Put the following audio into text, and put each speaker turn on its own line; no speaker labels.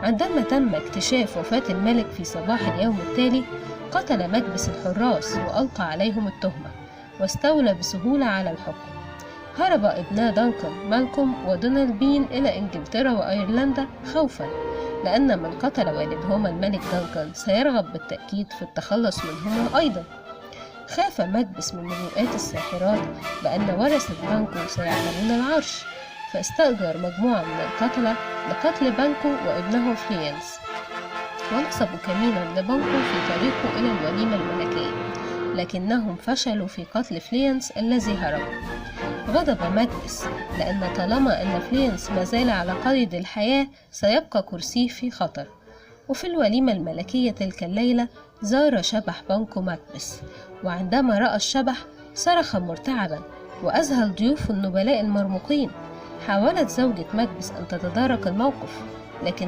عندما تم اكتشاف وفاة الملك في صباح اليوم التالي، قتل مكبس الحراس وألقى عليهم التهمة، واستولى بسهولة على الحكم. هرب ابنا دانكن مالكوم ودونالبين إلى إنجلترا وأيرلندا خوفا، لأن من قتل والدهما الملك دانكن سيرغب بالتأكيد في التخلص منهما أيضا. خاف مكبس من رؤاة الساحرات بأن ورثة بانكو سيعلمون العرش، فاستأجر مجموعة من القتلة لقتل بانكو وابنه فلينس، ونصبوا كمينا لبانكو في طريقه إلى الوليمة الملكية، لكنهم فشلوا في قتل فلينس الذي هرب. غضب مكبس لأن طالما أن فلينس ما زال على قيد الحياة سيبقى كرسيه في خطر. وفي الوليمة الملكية تلك الليلة زار شبح بانكو مكبس، وعندما رأى الشبح صرخ مرتعبا وأذهل ضيوف النبلاء المرموقين. حاولت زوجة مكبس أن تتدارك الموقف، لكن